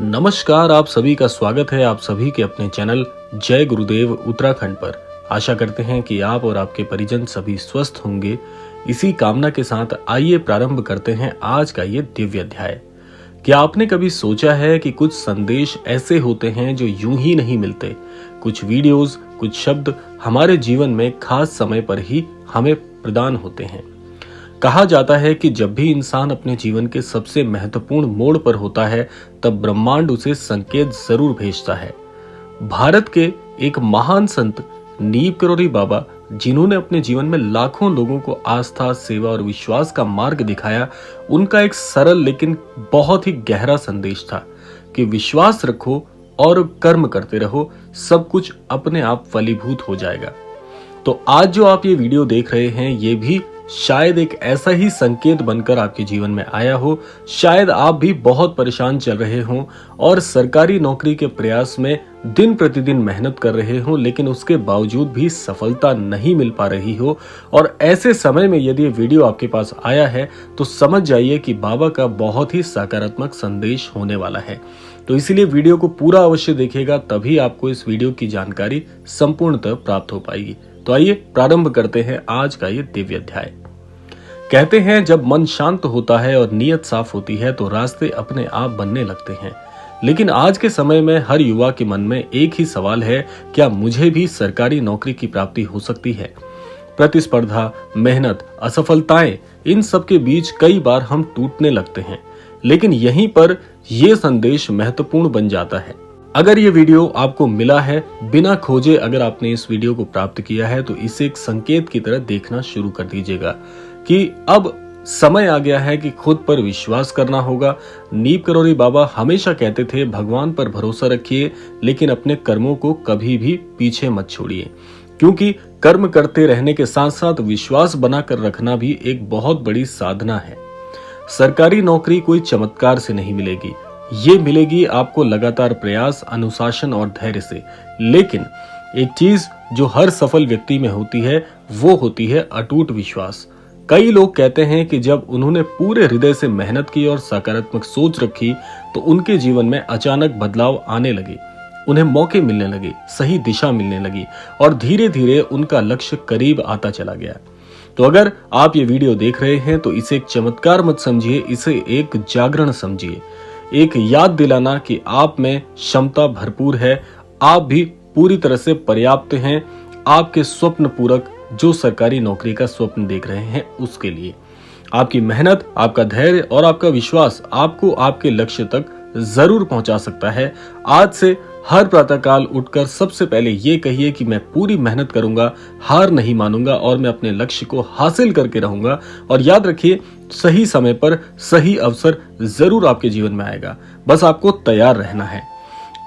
नमस्कार, आप सभी का स्वागत है आप सभी के अपने चैनल जय गुरुदेव उत्तराखंड पर। आशा करते हैं कि आप और आपके परिजन सभी स्वस्थ होंगे। इसी कामना के साथ आइए प्रारंभ करते हैं आज का ये दिव्य अध्याय। क्या आपने कभी सोचा है कि कुछ संदेश ऐसे होते हैं जो यूं ही नहीं मिलते। कुछ वीडियोस, कुछ शब्द हमारे जीवन में खास समय पर ही हमें प्रदान होते हैं। कहा जाता है कि जब भी इंसान अपने जीवन के सबसे महत्वपूर्ण मोड़ पर होता है, तब ब्रह्मांड उसे संकेत जरूर भेजता है। भारत के एक महान संत नीम करोली बाबा, जिन्होंने अपने जीवन में लाखों लोगों को आस्था, सेवा और विश्वास का मार्ग दिखाया, उनका एक सरल लेकिन बहुत ही गहरा संदेश था कि विश्वास रखो और कर्म करते रहो, सब कुछ अपने आप फलीभूत हो जाएगा। तो आज जो आप ये वीडियो देख रहे हैं, ये भी शायद एक ऐसा ही संकेत बनकर आपके जीवन में आया हो। शायद आप भी बहुत परेशान चल रहे हों और सरकारी नौकरी के प्रयास में दिन प्रतिदिन मेहनत कर रहे हों, लेकिन उसके बावजूद भी सफलता नहीं मिल पा रही हो। और ऐसे समय में यदि ये वीडियो आपके पास आया है तो समझ जाइए कि बाबा का बहुत ही सकारात्मक संदेश होने वाला है। तो इसीलिए वीडियो को पूरा अवश्य देखिएगा, तभी आपको इस वीडियो की जानकारी संपूर्णतः प्राप्त हो पाएगी। तो आइए प्रारंभ करते हैं आज का ये दिव्य अध्याय। कहते हैं, जब मन शांत होता है और नीयत साफ होती है तो रास्ते अपने आप बनने लगते हैं। लेकिन आज के समय में हर युवा के मन में एक ही सवाल है, क्या मुझे भी सरकारी नौकरी की प्राप्ति हो सकती है? प्रतिस्पर्धा, मेहनत, असफलताएं, इन सब के बीच कई बार हम टूटने लगते हैं। लेकिन यहीं पर यह संदेश महत्वपूर्ण बन जाता है। अगर ये वीडियो आपको मिला है, बिना खोजे अगर आपने इस वीडियो को प्राप्त किया है, तो इसे एक संकेत की तरह देखना शुरू कर दीजिएगा कि अब समय आ गया है कि खुद पर विश्वास करना होगा। नीम करोली बाबा हमेशा कहते थे, भगवान पर भरोसा रखिए, लेकिन अपने कर्मों को कभी भी पीछे मत छोड़िए, क्योंकि कर्म करते रहने के साथ साथ विश्वास बनाकर रखना भी एक बहुत बड़ी साधना है। सरकारी नौकरी कोई चमत्कार से नहीं मिलेगी, ये मिलेगी आपको लगातार प्रयास, अनुशासन और धैर्य से। लेकिन एक चीज जो हर सफल व्यक्ति में होती है, वो होती है अटूट विश्वास। कई लोग कहते हैं कि जब उन्होंने पूरे हृदय से मेहनत की और सकारात्मक सोच रखी, तो उनके जीवन में अचानक बदलाव आने लगे। उन्हें मौके मिलने लगे, सही दिशा मिलने लगी और धीरे धीरे उनका लक्ष्य करीब आता चला गया। तो अगर आप ये वीडियो देख रहे हैं तो इसे एक चमत्कार मत समझिए, इसे एक जागरण समझिए, एक याद दिलाना कि आप में क्षमता भरपूर है, आप भी पूरी तरह से पर्याप्त हैं आपके स्वप्न पूरक, जो सरकारी नौकरी का स्वप्न देख रहे हैं उसके लिए। आपकी मेहनत, आपका धैर्य और आपका विश्वास आपको आपके लक्ष्य तक जरूर पहुंचा सकता है। आज से हर प्रातःकाल उठकर सबसे पहले ये कहिए कि मैं पूरी मेहनत करूंगा, हार नहीं मानूंगा और मैं अपने लक्ष्य को हासिल करके रहूंगा। और याद रखिए, सही समय पर सही अवसर जरूर आपके जीवन में आएगा, बस आपको तैयार रहना है।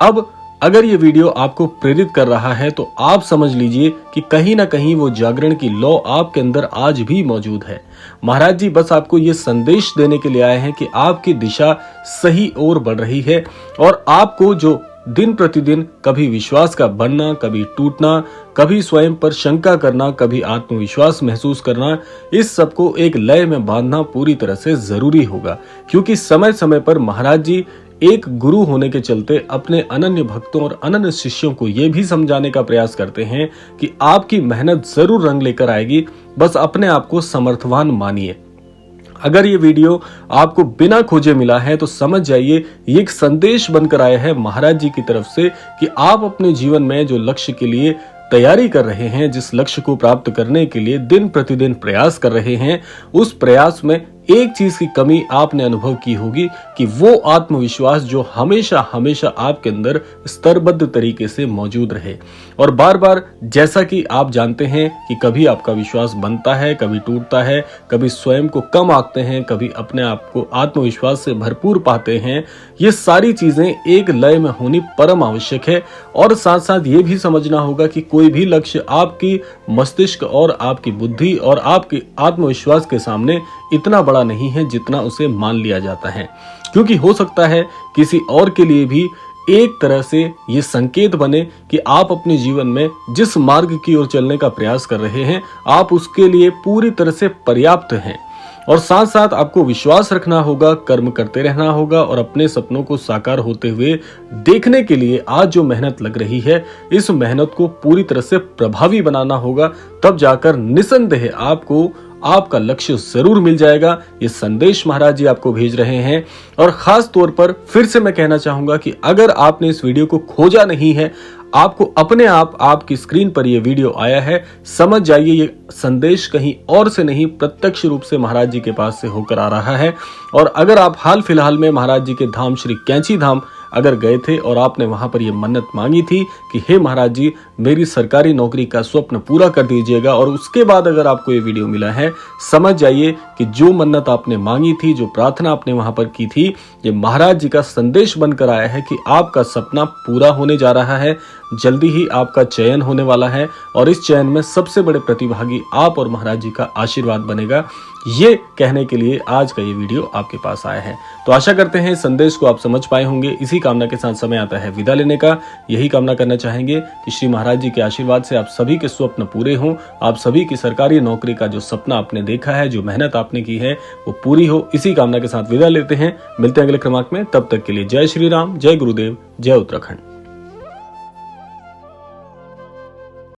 अब अगर ये वीडियो आपको प्रेरित कर रहा है तो आप समझ लीजिए कि कहीं ना कहीं वो जागरण की लौ आपके अंदर आज भी मौजूद है। महाराज जी बस आपको ये संदेश देने के लिए आए हैं कि आपकी दिशा सही ओर बढ़ रही है और आपको जो दिन प्रतिदिन कभी विश्वास का बढ़ना, कभी टूटना, कभी स्वयं पर शंका करना, कभी आत्मविश्वास महसूस करना, इस सब को एक लय में बांधना पूरी तरह से जरूरी होगा। क्योंकि समय समय पर महाराज जी एक गुरु होने के चलते अपने अनन्य भक्तों और अनन्य शिष्यों को यह भी समझाने का प्रयास करते हैं कि आपकी मेहनत जरूर रंग लेकर आएगी, बस अपने आप को समर्थवान मानिए। अगर ये वीडियो आपको बिना खोजे मिला है तो समझ जाइए, ये एक संदेश बनकर आया है महाराज जी की तरफ से कि आप अपने जीवन में जो लक्ष्य के लिए तैयारी कर रहे हैं, जिस लक्ष्य को प्राप्त करने के लिए दिन प्रतिदिन प्रयास कर रहे हैं, उस प्रयास में एक चीज की कमी आपने अनुभव की होगी कि वो आत्मविश्वास जो हमेशा हमेशा आपके अंदर स्तरबद्ध तरीके से मौजूद रहे। और बार बार जैसा कि आप जानते हैं कि कभी आपका विश्वास बनता है, कभी टूटता है, कभी स्वयं को कम आंकते हैं, कभी अपने आप को आत्मविश्वास से भरपूर पाते हैं। ये सारी चीजें एक लय में होनी परम आवश्यक है। और साथ साथ ये भी समझना होगा कि कोई भी लक्ष्य आपकी मस्तिष्क और आपकी बुद्धि और आपके आत्मविश्वास के सामने इतना बड़ा नहीं है जितना उसे मान लिया जाता है। क्योंकि हो सकता है किसी और के लिए भी एक तरह से ये संकेत बने कि आप अपने जीवन में जिस मार्ग की ओर चलने का प्रयास कर रहे हैं, आप उसके लिए पूरी तरह से पर्याप्त हैं। और साथ साथ आपको विश्वास रखना होगा, कर्म करते रहना होगा और अपने सपनों को साकार होते हुए देखने के लिए आज जो मेहनत लग रही है, इस मेहनत को पूरी तरह से प्रभावी बनाना होगा। तब जाकर निसंदेह आपको आपका लक्ष्य जरूर मिल जाएगा। ये संदेश महाराज जी आपको भेज रहे हैं। और खास तौर पर फिर से मैं कहना चाहूंगा कि अगर आपने इस वीडियो को खोजा नहीं है, आपको अपने आप आपकी स्क्रीन पर यह वीडियो आया है, समझ जाइए ये संदेश कहीं और से नहीं, प्रत्यक्ष रूप से महाराज जी के पास से होकर आ रहा है। और अगर आप हाल फिलहाल में महाराज जी के धाम श्री कैंची धाम अगर गए थे और आपने वहां पर यह मन्नत मांगी थी कि हे महाराज जी, मेरी सरकारी नौकरी का स्वप्न पूरा कर दीजिएगा, और उसके बाद अगर आपको ये वीडियो मिला है, समझ जाइए कि जो मन्नत आपने मांगी थी, जो प्रार्थना आपने वहां पर की थी, ये महाराज जी का संदेश बनकर आया है कि आपका सपना पूरा होने जा रहा है। जल्दी ही आपका चयन होने वाला है और इस चयन में सबसे बड़े प्रतिभागी आप और महाराज जी का आशीर्वाद बनेगा। ये कहने के लिए आज का ये वीडियो आपके पास आया है। तो आशा करते हैं इस संदेश को आप समझ पाए होंगे। इसी कामना के साथ समय आता है विदा लेने का। यही कामना करना चाहेंगे कि श्री महाराज जी के आशीर्वाद से आप सभी के स्वप्न पूरे हों, आप सभी की सरकारी नौकरी का जो सपना आपने देखा है, जो मेहनत आपने की है, वो पूरी हो। इसी कामना के साथ विदा लेते हैं। मिलते हैं अगले क्रमांक में। तब तक के लिए जय श्री राम, जय गुरुदेव, जय उत्तराखंड।